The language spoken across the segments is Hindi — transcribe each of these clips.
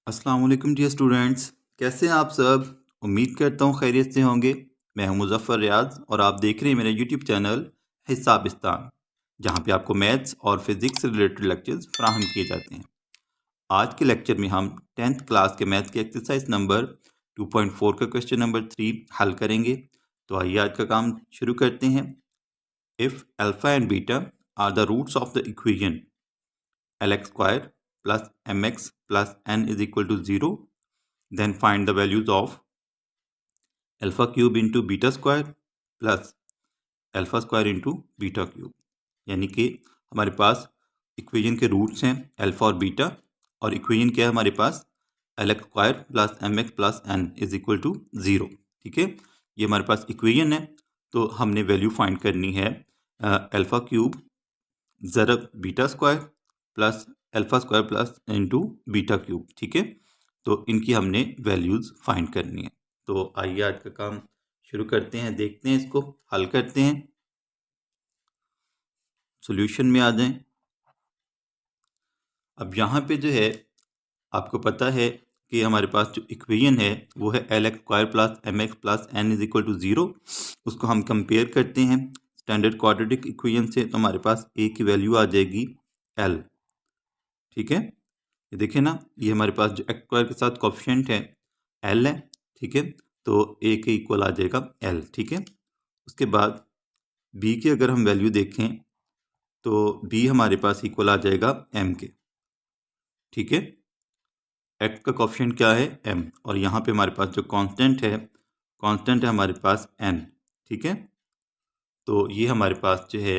अस्सलाम वालेकुम डियर स्टूडेंट्स। कैसे हैं आप सब? उम्मीद करता हूँ खैरियत से होंगे। मैं हूँ मुज़फ़्फ़र रियाज़ और आप देख रहे हैं मेरा यूट्यूब चैनल हिसाबिस्तान, जहाँ पे आपको मैथ्स और फिज़िक्स से रिलेटेड लेक्चर्स फ्राहम किए जाते हैं। आज के लेक्चर में हम 10th क्लास के मैथ के एक्सरसाइज नंबर 2.4 का क्वेश्चन नंबर 3 हल करेंगे। तो आइए आज का काम शुरू करते हैं। If alpha and beta are the roots of the equation lx square plus mx plus n is equal to 0, then find the values of alpha cube into beta square plus alpha square into beta cube। यानी कि हमारे पास इक्वेशन के रूट्स हैं अल्फा और बीटा, और इक्वेशन क्या है हमारे पास L x square plus M x plus N is equal to 0। ठीक है, ये हमारे पास इक्वेशन है। तो हमने वैल्यू फाइंड करनी है अल्फा क्यूब ज़रब beta square plus alpha square plus into beta cube. ठीक है, तो इनकी हमने वैल्यूज़ फाइंड करनी है। तो आइए आज का काम शुरू करते हैं, देखते हैं, इसको हल करते हैं, सॉल्यूशन में आ जाएं। अब यहाँ पे जो है आपको पता है कि हमारे पास जो इक्वेशन है वो है L x square plus M x plus N is equal to 0। उसको हम कंपेयर करते हैं स्टैंडर्ड क्वाड्रेटिक इक्वेशन से, तो हमारे पास ए की वैल्यू आ जाएगी एल। ठीक है, ये देखें ना, ये हमारे पास जो एक्स स्क्वायर के साथ कोफिशिएंट है एल है। ठीक है, तो ए के इक्वल आ जाएगा एल। ठीक है, उसके बाद बी की अगर हम वैल्यू देखें तो बी हमारे पास इक्वल आ जाएगा एम के। ठीक है, एक्स का कोफिशिएंट क्या है एम, और यहाँ पे हमारे पास जो कांस्टेंट है हमारे पास एन। ठीक है, तो ये हमारे पास जो है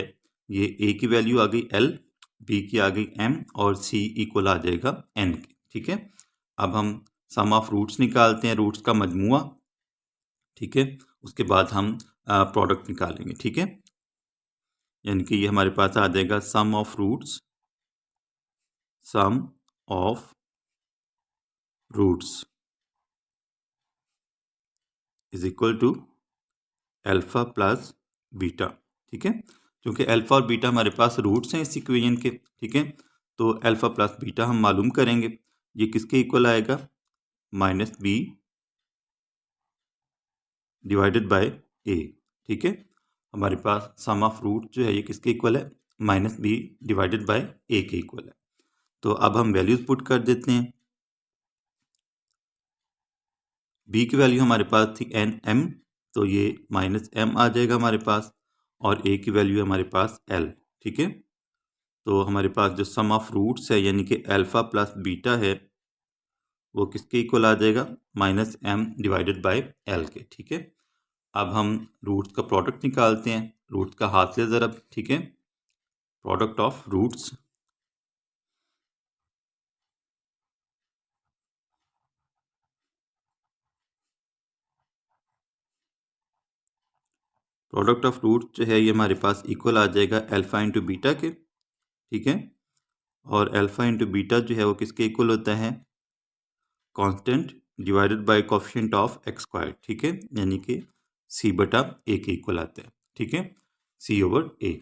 ये ए की वैल्यू आ गई एल, बी की आ गई एम, और सी इक्वल आ जाएगा एन के। ठीक है, अब हम सम ऑफ रूट्स निकालते हैं, रूट्स का मजमुआ। ठीक है, उसके बाद हम प्रोडक्ट निकालेंगे। ठीक है, यानी कि ये हमारे पास आ जाएगा sum of roots is equal to alpha plus beta. ठीक है, क्योंकि अल्फा और बीटा हमारे पास रूट्स हैं इस इक्वेशन के। ठीक है, तो अल्फा प्लस बीटा हम मालूम करेंगे, ये किसके इक्वल आएगा माइनस बी डिवाइडेड बाय ए। ठीक है, हमारे पास सम ऑफ रूट जो है ये किसके इक्वल है माइनस बी डिवाइडेड बाय ए के इक्वल है। तो अब हम वैल्यूज पुट कर देते हैं। बी की वैल्यू हमारे पास थी एन एम, तो ये माइनस एम आ जाएगा हमारे पास, और ए की वैल्यू है हमारे पास एल। ठीक है, तो हमारे पास जो सम ऑफ रूट्स है यानी कि अल्फा प्लस बीटा है वो किसके इक्वल आ जाएगा minus M divided by L के। ठीक है, अब हम रूट्स का प्रोडक्ट निकालते हैं, रूट्स का हाथ से ज़रब। ठीक है, प्रोडक्ट ऑफ रूट्स जो है ये हमारे पास इक्वल आ जाएगा अल्फा इंटू बीटा के। ठीक है, और अल्फा इंटू बीटा जो है वो किसके इक्वल होता है constant divided by coefficient of x square. ठीक है, यानी कि सी बटा ए के इक्वल आता है। ठीक है, सी ओवर ए।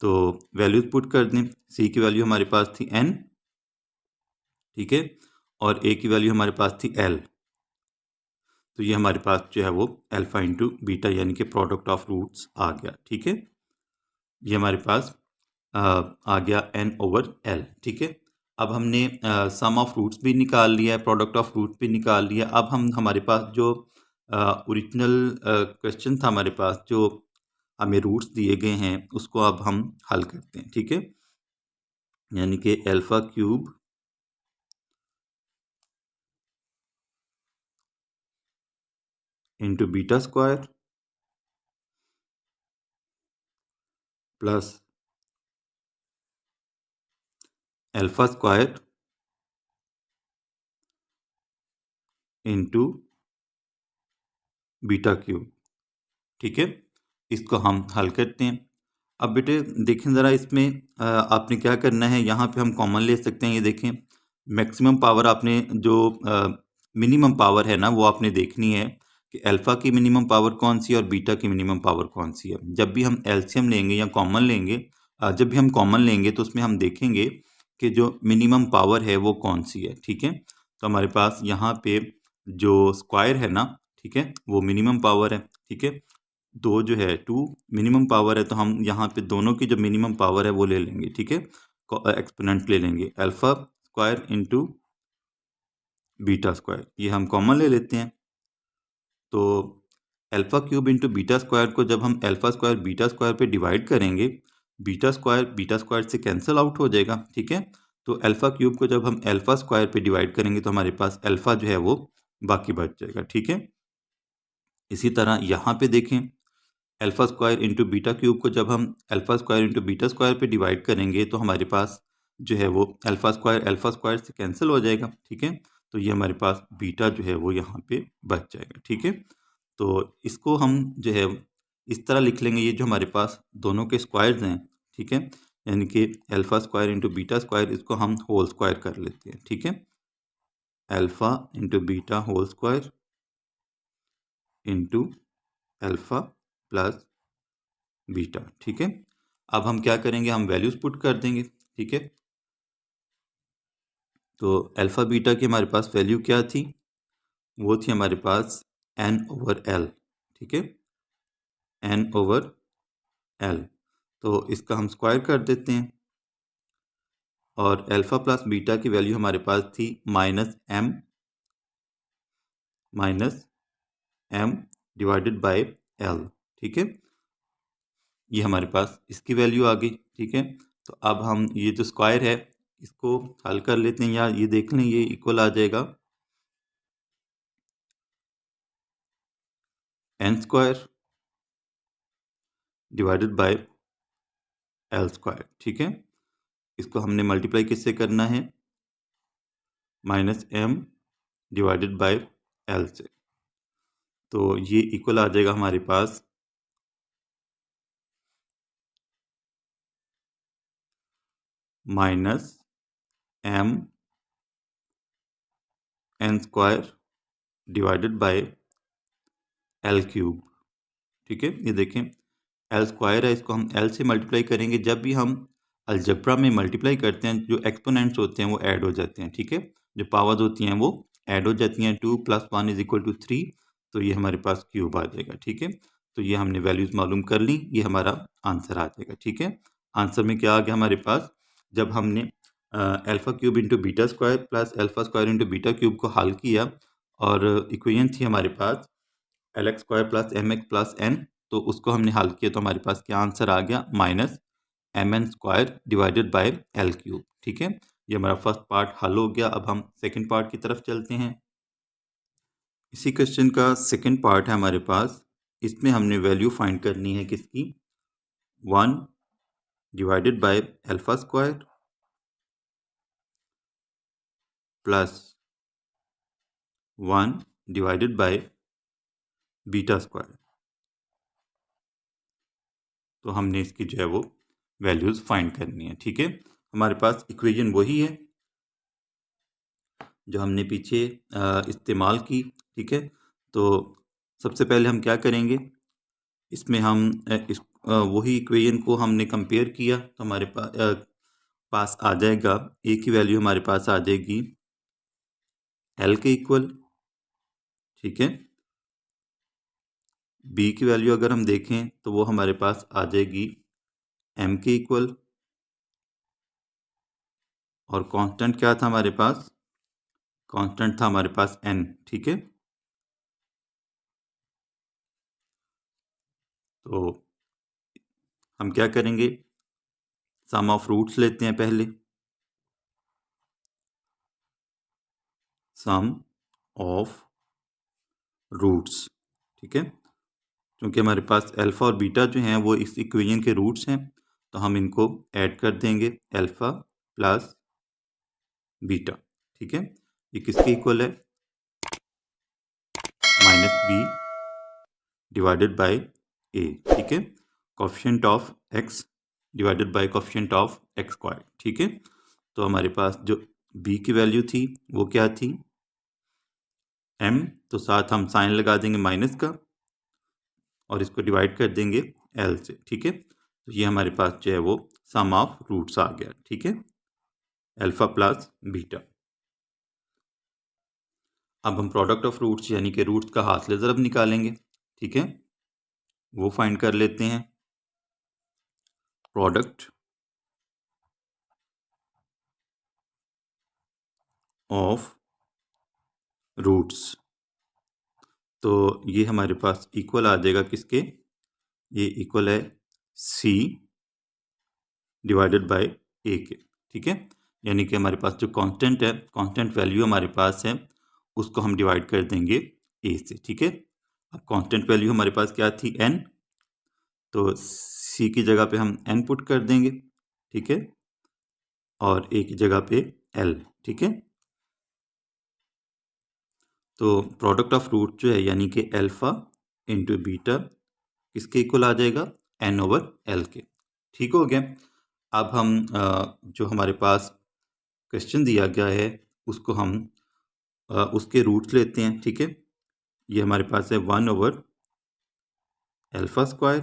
तो वैल्यूज पुट कर दें, सी की वैल्यू हमारे पास थी एन। ठीक है, और ए की वैल्यू हमारे पास थी एल, तो ये हमारे पास जो है वो अल्फा इंटू बीटा यानी कि प्रोडक्ट ऑफ रूट्स आ गया। ठीक है, ये हमारे पास आ गया एन ओवर एल। ठीक है, अब हमने सम ऑफ रूट्स भी निकाल लिया है, प्रोडक्ट ऑफ रूट्स भी निकाल लिया। अब हम हमारे पास जो ओरिजिनल क्वेश्चन था हमारे पास, जो हमें रूट्स दिए गए हैं उसको अब हम हल करते हैं। ठीक है, यानी कि alpha cube into beta square plus alpha square into beta cube. ठीक है, इसको हम हल करते हैं। अब बेटे देखें ज़रा, इसमें आपने क्या करना है, यहाँ पे हम कॉमन ले सकते हैं। ये देखें, मैक्सिमम पावर आपने जो मिनिमम पावर है ना वो आपने देखनी है कि अल्फ़ा की मिनिमम पावर कौन सी है और बीटा की मिनिमम पावर कौन सी है। जब भी हम एलसीएम लेंगे या कॉमन लेंगे, जब भी हम कॉमन लेंगे तो उसमें हम देखेंगे कि जो मिनिमम पावर है वो कौन सी है। ठीक है, तो हमारे पास यहाँ पे जो स्क्वायर है ना, ठीक है, वो मिनिमम पावर है, ठीक है। दो जो है 2 मिनिमम पावर है, तो हम यहाँ पे दोनों की जो मिनिमम पावर है वो ले लेंगे, ठीक है। एक्सपोनेंट ले लेंगे, alpha square into beta square, ये हम कॉमन ले लेते हैं। तो alpha cube into beta square को जब हम अल्फा स्क्वायर बीटा स्क्वायर पे डिवाइड करेंगे, बीटा स्क्वायर से कैंसिल आउट हो जाएगा, ठीक है। तो अल्फा क्यूब को जब हम अल्फा स्क्वायर पे डिवाइड करेंगे तो हमारे पास अल्फा जो है वो बाकी बच जाएगा, ठीक है। इसी तरह यहाँ पे देखें, alpha square into beta cube को जब हम alpha square into beta square पे डिवाइड करेंगे तो हमारे पास जो है वो अल्फा स्क्वायर से कैंसिल हो जाएगा, ठीक है। तो ये हमारे पास बीटा जो है वो यहाँ पे बच जाएगा, ठीक है। तो इसको हम जो है इस तरह लिख लेंगे, ये जो हमारे पास दोनों के स्क्वायर्स हैं, ठीक है, यानी कि alpha square into beta square, इसको हम होल स्क्वायर कर लेते हैं, ठीक है। Alpha into beta whole square into alpha plus beta, ठीक है। अब हम क्या करेंगे, हम वैल्यूज पुट कर देंगे, ठीक है। तो अल्फा बीटा की हमारे पास वैल्यू क्या थी, वो थी हमारे पास n/l, ठीक है, n/l। तो इसका हम स्क्वायर कर देते हैं, और अल्फा प्लस बीटा की वैल्यू हमारे पास थी -m डिवाइडेड बाय l, ठीक है। ये हमारे पास इसकी वैल्यू आ गई, ठीक है। तो अब हम ये जो स्क्वायर है इसको हल कर लेते हैं, या ये देख लें, ये इक्वल आ जाएगा n square divided by l square, ठीक है। इसको हमने मल्टीप्लाई किससे करना है, -m डिवाइडेड बाय l से। तो ये इक्वल आ जाएगा हमारे पास -m n square divided by l cube, ठीक है। ये देखें, l स्क्वायर है, इसको हम l से मल्टीप्लाई करेंगे। जब भी हम अलजेब्रा में मल्टीप्लाई करते हैं, जो एक्सपोनेंट्स होते हैं वो ऐड हो जाते हैं, ठीक है। जो पावर्स होती हैं वो ऐड हो जाती हैं। 2 + 1 = 3, तो ये हमारे पास क्यूब आ जाएगा, ठीक है। तो ये हमने वैल्यूज मालूम कर ली, ये हमारा आंसर आ जाएगा, ठीक है। आंसर में क्या आ गया हमारे पास, जब हमने alpha cube into beta square plus alpha square into beta cube को हल किया, और इक्वेशन थी हमारे पास LX² + MX + N, तो उसको हमने हल किया, तो हमारे पास क्या आंसर आ गया, -mn² divided by l cube, ठीक है। ये हमारा फर्स्ट पार्ट हल हो गया। अब हम सेकंड पार्ट की तरफ चलते हैं। इसी क्वेश्चन का सेकंड पार्ट है हमारे पास। इसमें हमने वैल्यू फाइंड करनी है किसकी, 1 divided by alpha square plus 1 divided by beta square. तो हमने इसकी जो है वो वैल्यूज फाइंड करनी है, ठीक है। हमारे पास इक्वेशन वही है जो हमने पीछे इस्तेमाल की, ठीक है। तो सबसे पहले हम क्या करेंगे, इसमें हम वही इक्वेशन को हमने कंपेयर किया, तो हमारे पास आ जाएगा, ए की वैल्यू हमारे पास आ जाएगी एल के इक्वल, ठीक है। बी की वैल्यू अगर हम देखें तो वो हमारे पास आ जाएगी एम के इक्वल, और कांस्टेंट क्या था हमारे पास, कांस्टेंट था हमारे पास एन, ठीक है। तो हम क्या करेंगे, सम ऑफ रूट्स लेते हैं पहले, सम ऑफ रूट्स, ठीक है। क्योंकि हमारे पास अल्फ़ा और बीटा जो हैं वो इस इक्वेशन के रूट्स हैं, तो हम इनको ऐड कर देंगे, अल्फ़ा प्लस बीटा, ठीक है। ये किसके इक्वल है, -b डिवाइडेड बाय a, ठीक है। Coefficient of x divided by coefficient of x², ठीक है। तो हमारे पास जो b की वैल्यू थी वो क्या थी, m, तो साथ हम साइन लगा देंगे माइनस का, और इसको डिवाइड कर देंगे l से, ठीक है। तो ये हमारे पास जो है वो सम ऑफ रूट्स आ गया, ठीक है, अल्फ़ा प्लस बीटा। अब हम प्रोडक्ट ऑफ रूट्स यानी कि रूट्स का हासिल ज़रब निकालेंगे। ठीक है, वो फाइंड कर लेते हैं। प्रोडक्ट ऑफ रूट्स, तो ये हमारे पास इक्वल आ जाएगा किसके, ये इक्वल है सी डिवाइडेड बाय ए के। ठीक है, यानी कि हमारे पास जो कांस्टेंट है, कांस्टेंट वैल्यू हमारे पास है, उसको हम डिवाइड कर देंगे ए से। ठीक है, अब कांस्टेंट वैल्यू हमारे पास क्या थी, एन, तो सी की जगह पे हम एन पुट कर देंगे। ठीक है, और ए की जगह पे एल। ठीक है, तो प्रोडक्ट ऑफ रूट जो है यानी कि अल्फा इंटू बीटा किसके इक्वल आ जाएगा, एन ओवर एल के। ठीक हो गया। अब हम जो हमारे पास क्वेश्चन दिया गया है उसको हम उसके रूट्स लेते हैं। ठीक है, ये हमारे पास है 1 over alpha square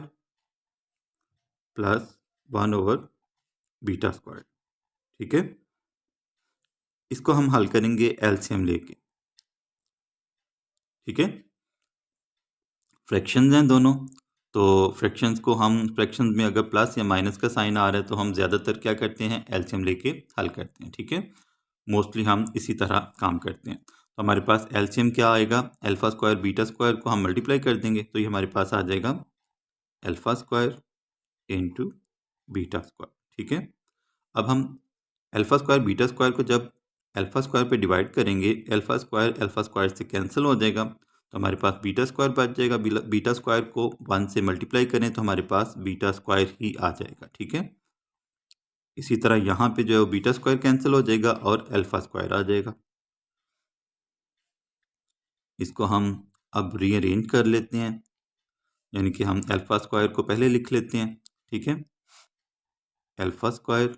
plus 1 over beta square. ठीक है, इसको हम हल करेंगे एलसीएम लेके। ठीक है, फ्रैक्शंस हैं दोनों, तो फ्रैक्शंस को हम, फ्रैक्शंस में अगर प्लस या माइनस का साइन आ रहा है तो हम ज़्यादातर क्या करते हैं, एलसीएम लेके हल करते हैं। ठीक है, मोस्टली हम इसी तरह काम करते हैं। तो हमारे पास एलसीएम क्या आएगा, अल्फा स्क्वायर बीटा स्क्वायर को हम मल्टीप्लाई कर देंगे, तो ये हमारे पास आ जाएगा alpha square into beta square. ठीक है, अब हम अल्फा स्क्वायर बीटा स्क्वायर को जब अल्फा स्क्वायर पे डिवाइड करेंगे, अल्फा स्क्वायर से कैंसिल हो जाएगा, तो हमारे पास बीटा स्क्वायर बच जाएगा। बीटा स्क्वायर को 1 से मल्टीप्लाई करें तो हमारे पास बीटा स्क्वायर ही आ जाएगा। ठीक है, इसी तरह यहाँ पे जो है वो बीटा स्क्वायर कैंसिल हो जाएगा और अल्फा स्क्वायर आ जाएगा। इसको हम अब रीअरेंज कर लेते हैं, यानी कि हम अल्फा स्क्वायर को पहले लिख लेते हैं। ठीक है, alpha square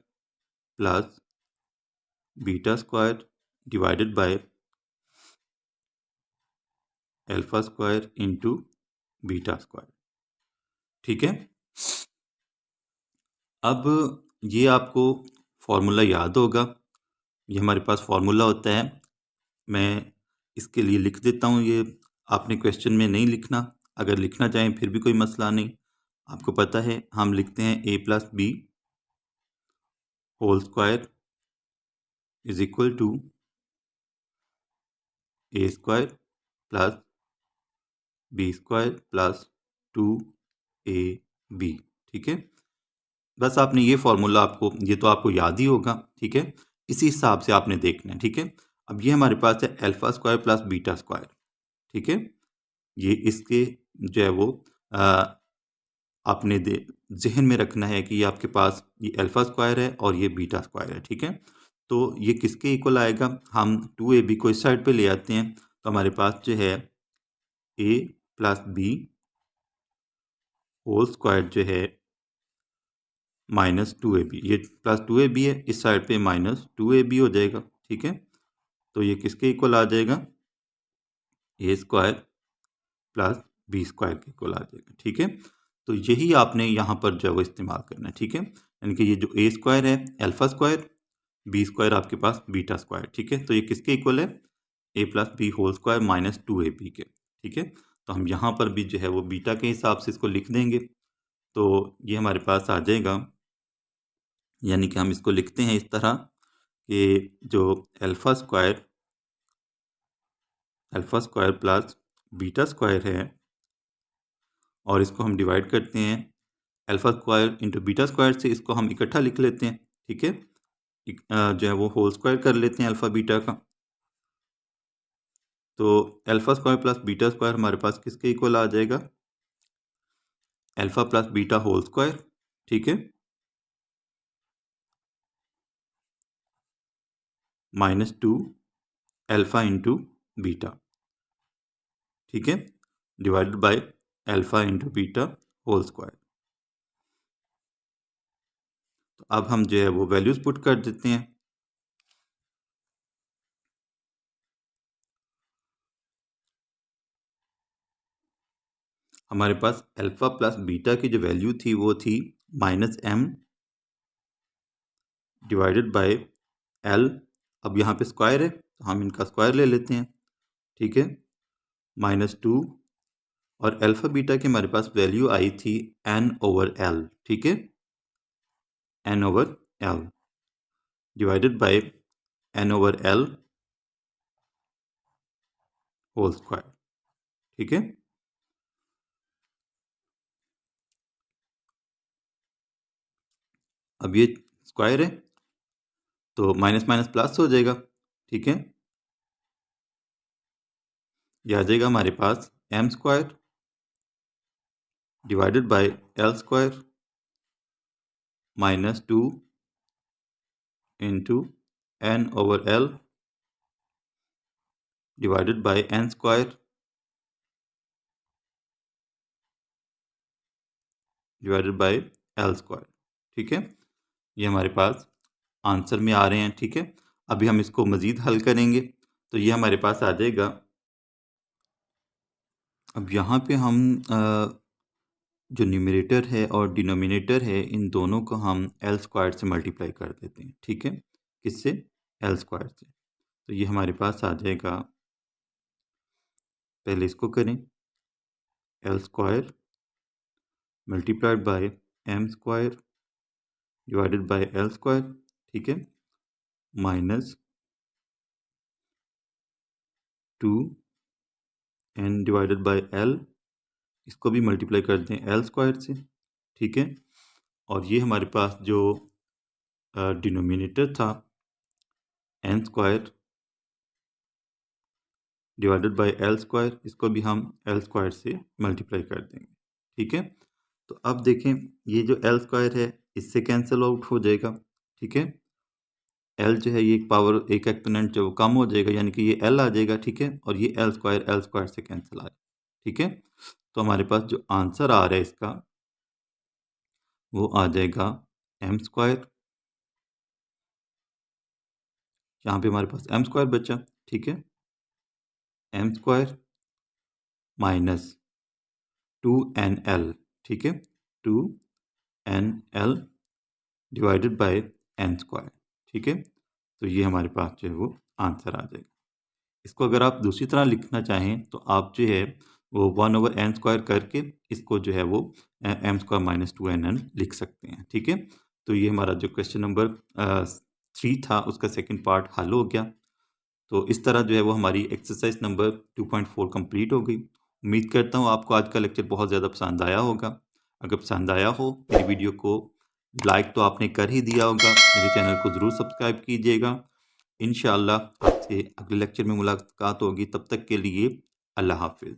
plus beta square divided by alpha square into beta square. ठीक है, अब ये आपको फॉर्मूला याद होगा, ये हमारे पास फॉर्मूला होता है। मैं इसके लिए लिख देता हूँ, ये आपने क्वेश्चन में नहीं लिखना, अगर लिखना चाहें फिर भी कोई मसला नहीं। आपको पता है हम लिखते हैं a plus B whole square is equal to a square plus b square plus 2ab। ठीक है, बस आपने ये फॉर्मूला, आपको ये तो आपको याद ही होगा। ठीक है, इसी हिसाब से आपने देखना है। ठीक है, अब ये हमारे पास है alpha square plus beta square. ठीक है, ये इसके जो है वो आपने जहन में रखना है कि ये आपके पास ये अल्फा स्क्वायर है और ये बीटा स्क्वायर है। ठीक है, तो ये किसके इक्वल आएगा, हम 2ab को इस साइड पे ले आते हैं, तो हमारे पास जो है a plus B whole square जो है -2ab, ये प्लस 2ab है, इस साइड पे -2ab हो जाएगा। ठीक है, तो ये किसके इक्वल आ जाएगा, ए स्क्वायर प्लस बी स्क्वायर के इक्वल आ जाएगा। ठीक है, तो यही आपने यहाँ पर जो है वो इस्तेमाल करना है। ठीक है, यानी कि ये जो ए स्क्वायर है अल्फा स्क्वायर, बी स्क्वायर आपके पास बीटा स्क्वायर। ठीक है, तो ये किसके इक्वल है, a plus B whole square -2ab के। ठीक है, तो हम यहाँ पर भी जो है वो बीटा के हिसाब से इसको लिख देंगे, तो ये हमारे पास आ जाएगा, यानी कि हम इसको लिखते हैं इस तरह कि जो alpha square plus beta square है, और इसको हम डिवाइड करते हैं alpha square into beta square से, इसको हम इकट्ठा लिख लेते हैं। ठीक है, जो है वो होल स्क्वायर कर लेते हैं अल्फा बीटा का, तो alpha square plus beta square हमारे पास किसके इक्वल आ जाएगा, alpha plus beta whole square. ठीक है, -2 अल्फा इंटू बीटा। ठीक है, divided by alpha into beta whole square. तो अब हम जो है वो वैल्यूज पुट कर देते हैं। हमारे पास अल्फा प्लस बीटा की जो वैल्यू थी वो थी -m डिवाइडेड बाय एल। अब यहाँ पे स्क्वायर है तो हम इनका स्क्वायर ले लेते हैं, ठीक है, -2, और अल्फा बीटा की हमारे पास वैल्यू आई थी n/l, ठीक है, n/l divided by n/l whole square, ठीक है। अब ये स्क्वायर है तो माइनस माइनस प्लस हो जाएगा, ठीक है। ये आ जाएगा हमारे पास m² divided by l² -2 into n/l divided by n² divided by l², ठीक है। ये हमारे पास आंसर में आ रहे हैं, ठीक है। अभी हम इसको मज़ीद हल करेंगे तो ये हमारे पास आ जाएगा। अब यहाँ पे हम जो न्यूमरेटर है और डिनोमिनेटर है इन दोनों को हम l² से मल्टीप्लाई कर देते हैं, ठीक है। किससे? l² से। तो ये हमारे पास आ जाएगा, पहले इसको करें, l² multiplied by m² divided by l², ठीक है, -2 n डिवाइडेड बाय l, इसको भी मल्टीप्लाई कर दें l² से, ठीक है। और ये हमारे पास जो डिनोमिनेटर था n² डिवाइडेड बाय l², इसको भी हम l² से मल्टीप्लाई कर देंगे, ठीक है। तो अब देखें ये जो l² है इससे कैंसिल आउट हो जाएगा, ठीक है। l जो है ये पावर एक एक्सपोनेंट जो कम हो जाएगा, यानी कि ये l आ जाएगा, ठीक है। और ये l² से कैंसिल आएगा, ठीक है। तो हमारे पास जो आंसर आ रहा है इसका वो आ जाएगा m², यहाँ पे हमारे पास m² बचा, ठीक है, m² -2nl, ठीक है, 2nl डिवाइडेड बाय n², ठीक है। तो ये हमारे पास जो है वो आंसर आ जाएगा। इसको अगर आप दूसरी तरह लिखना चाहें तो आप जो है वो 1/n² करके इसको जो है वो m² -2nl लिख सकते हैं, ठीक है। तो ये हमारा जो क्वेश्चन नंबर 3 था उसका सेकंड पार्ट हल हो गया। तो इस तरह जो है वो हमारी एक्सरसाइज नंबर 2.4 कंप्लीट हो गई। उम्मीद करता हूँ आपको आज का लेक्चर बहुत ज़्यादा पसंद आया होगा। अगर पसंद आया हो मेरी वीडियो को लाइक तो आपने कर ही दिया होगा, मेरे चैनल को ज़रूर सब्सक्राइब कीजिएगा। इंशाअल्लाह आपसे अगले लेक्चर में मुलाकात होगी, तब तक के लिए अल्लाह हाफिज़।